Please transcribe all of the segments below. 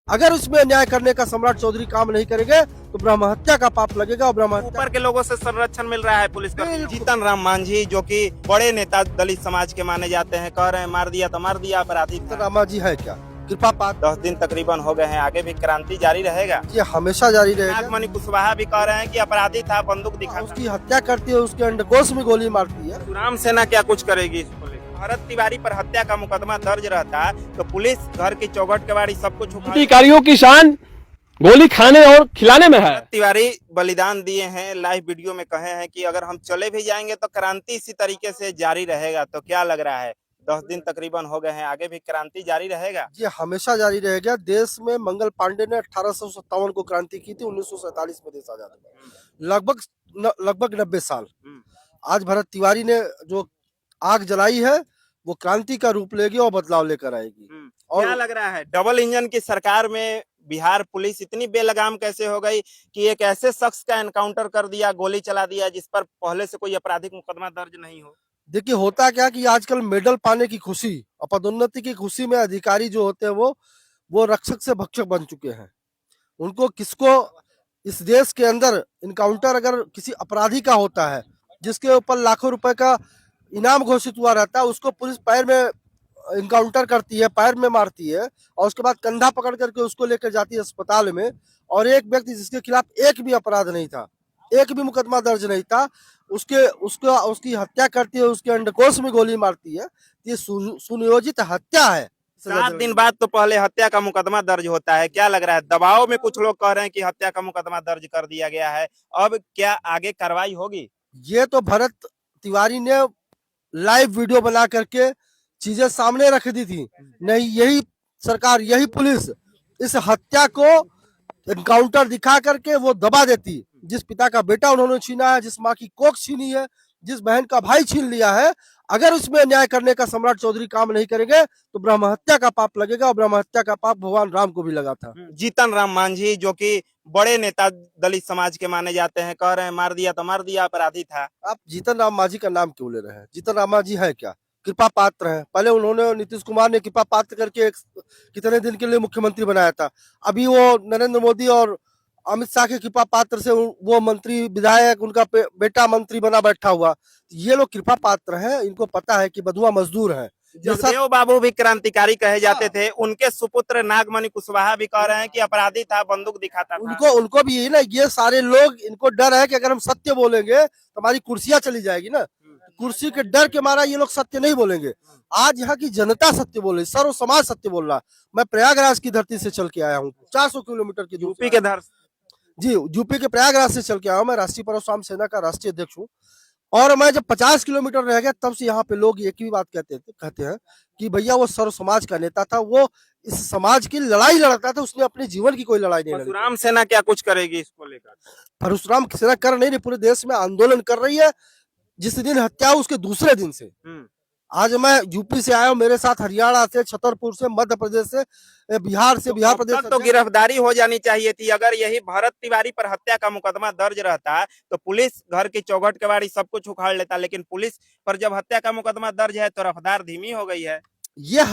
अगर उसमें न्याय करने का सम्राट चौधरी काम नहीं करेंगे तो ब्रह्म हत्या का पाप लगेगा और ब्रह्म हत्या ऊपर के लोगों से संरक्षण मिल रहा है पुलिस कर्मियों को। बिल्कुल। जीतन राम मांझी जो कि बड़े नेता दलित समाज के माने जाते हैं, कह रहे हैं मार दिया तो मार दिया, अपराधी था। रामा जी है क्या कृपा पात्र 10 दिन तकरीबन हो गए हैं, आगे भी क्रांति जारी रहेगा। ये हमेशा जारी रहेगा। नागमणि कुशवाहा भी कह रहे हैं कि अपराधी था, बंदूक दिखा। उसकी हत्या करती है, उसके अंडकोश में गोली मारती है। सुराम सेना क्या कुछ करेगी इसको लेकर? भरत तिवारी पर हत्या का मुकदमा दर्ज रहता तो पुलिस घर की चौखट कबाड़ी सब कुछ उखाड़। अधिकारियों की शान गोली खाने और खिलाने में है। भरत तिवारी बलिदान दिए हैं, लाइव वीडियो में कहे हैं कि अगर हम चले भी जाएंगे तो क्रांति इसी तरीके से जारी रहेगा। तो क्या लग रहा है, 10 दिन तकरीबन हो गए हैं, आगे भी क्रांति जारी रहेगा? ये हमेशा जारी रहेगा। देश में मंगल पांडे ने 1857 को क्रांति की थी, 1947 में देश आजाद हुआ। लगभग 90 साल। आज भरत तिवारी ने जो आग जलाई है वो क्रांति का रूप लेगी और बदलाव लेकर आएगी। और क्या लग रहा है, डबल इंजन की सरकार में बिहार पुलिस इतनी बेलगाम कैसे हो गई कि एक ऐसे शख्स का एनकाउंटर कर दिया, गोली चला दिया जिस पर पहले से कोई आपराधिक मुकदमा दर्ज नहीं हो? देखिए होता क्या कि आजकल मेडल पाने की खुशी और पदोन्नति की खुशी में अधिकारी जो होते हैं वो रक्षक से भक्षक बन चुके हैं। उनको किसको इस देश के अंदर इनकाउंटर अगर किसी अपराधी का होता है जिसके ऊपर लाखों रुपए का इनाम घोषित हुआ रहता है, उसको पुलिस पैर में इनकाउंटर करती है, पैर में मारती है और उसके बाद कंधा पकड़ करके उसको लेकर जाती है अस्पताल में। और एक व्यक्ति जिसके खिलाफ एक भी अपराध नहीं था, एक भी मुकदमा दर्ज नहीं था, उसकी हत्या करती है, उसके अंडकोश में गोली मारती है। ये सुनियोजित हत्या है। 7 दिन बाद तो पहले हत्या का मुकदमा दर्ज होता है। क्या लग रहा है, दबाव में कुछ लोग कह रहे हैं कि हत्या का मुकदमा दर्ज कर दिया गया है, अब क्या आगे कार्रवाई होगी? ये तो भरत तिवारी ने लाइव वीडियो बना करके चीजें सामने रख दी थी। नहीं, यही सरकार, यही पुलिस इस हत्या को एनकाउंटर दिखा करके वो दबा देती। जिस पिता का बेटा उन्होंने छीना है, जिस माँ की कोख छीनी है, जिस बहन का भाई छीन लिया है, अगर उसमें न्याय करने का सम्राट चौधरी काम नहीं करेंगे तो ब्रह्म हत्या का पाप लगेगा और ब्रह्म हत्या का पाप भगवान राम को भी लगा था। जीतन राम मांझी जो कि बड़े नेता दलित समाज के माने जाते हैं, कह रहे हैं मार दिया तो मार दिया, अपराधी था। आप जीतन राम मांझी का नाम क्यों ले रहे हैं? जीतन राम मांझी है क्या? कृपा पात्र है। पहले उन्होंने नीतीश कुमार ने कृपा पात्र करके कितने दिन के लिए मुख्यमंत्री बनाया था। अभी वो नरेंद्र मोदी और अमित शाह के कृपा पात्र से वो मंत्री विधायक उनका बेटा मंत्री बना बैठा हुआ। ये लोग कृपा पात्र हैं, इनको पता है कि बधुआ मजदूर है। जगदेव बाबू भी क्रांतिकारी कहे जाते थे, उनके सुपुत्र नागमणि कुशवाहा भी कह रहे हैं कि अपराधी था, बंदूक दिखाता था। उनको भी यही ना, ये सारे लोग, इनको डर है कि अगर हम सत्य बोलेंगे तो हमारी कुर्सियां चली जाएगी ना। कुर्सी के डर के मारा ये लोग सत्य नहीं बोलेंगे। आज यहाँ की जनता सत्य बोल रही, सर्व समाज सत्य बोल रहा। मैं प्रयागराज की धरती से चल के आया हूँ, 400 किलोमीटर की यूपी के धर जी, यूपी के प्रयागराज से चल के आया हूँ। मैं राष्ट्रीय परशुराम सेना का राष्ट्रीय अध्यक्ष हूँ। और मैं जब 50 किलोमीटर रह गया तब से यहाँ पे लोग एक ही बात कहते हैं कि भैया वो सर्व समाज का नेता था, वो इस समाज की लड़ाई लड़ता था, उसने अपने जीवन की कोई लड़ाई नहीं लड़ी। परशुराम सेना क्या कुछ करेगी इसको लेकर? परशुराम सेना कर नहीं रही, पूरे देश में आंदोलन कर रही है। जिस दिन हत्या उसके दूसरे दिन से आज मैं यूपी से आया हूँ, मेरे साथ हरियाणा से, छतरपुर से, मध्य प्रदेश से, बिहार से, बिहार प्रदेश तो गिरफ्तारी हो जानी चाहिए थी। अगर यही भरत तिवारी पर हत्या का मुकदमा दर्ज रहता तो पुलिस घर की चौखट कबाड़ी सब कुछ उखाड़ लेता, लेकिन पुलिस पर जब हत्या का मुकदमा दर्ज है तो रफ्तार धीमी हो गई है। ये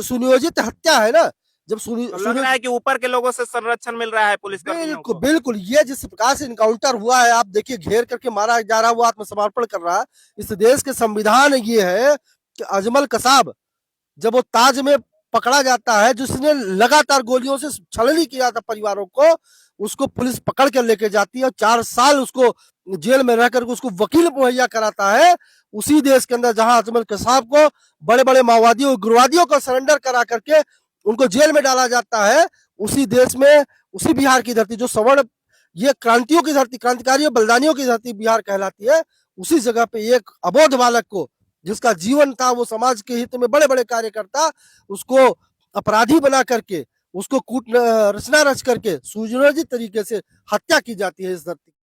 सुनियोजित हत्या है ना। जब तो लग रहा है कि ऊपर के लोगों से संरक्षण मिल रहा है पुलिस कर्मियों को। बिल्कुल, ये जिस प्रकार से इनकाउंटर हुआ है, आप देखिए, घेर करके मारा जा रहा है, वो आत्मसमर्पण कर रहा है। इस देश के संविधान ये है कि अजमल कसाब जब वो ताज में पकड़ा जाता है, जिसने लगातार गोलियों से छलनी किया था परिवारों को, उसको पुलिस पकड़ कर लेके जाती है और 4 साल उसको जेल में रहकर उसको वकील मुहैया कराता है। उसी देश के अंदर जहां अजमल कसाब को बड़े बड़े माओवादियों, उग्रवादियों को सरेंडर करा करके उनको जेल में डाला जाता है, उसी देश में, उसी बिहार की धरती, जो सवर्ण, ये क्रांतियों की धरती, क्रांतिकारियों बलिदानियों की धरती बिहार कहलाती है, उसी जगह पे एक अबोध बालक को, जिसका जीवन था वो समाज के हित में बड़े बड़े कार्य करता, उसको अपराधी बना करके, उसको रचना रच करके सुनियोजित तरीके से हत्या की जाती है इस धरती।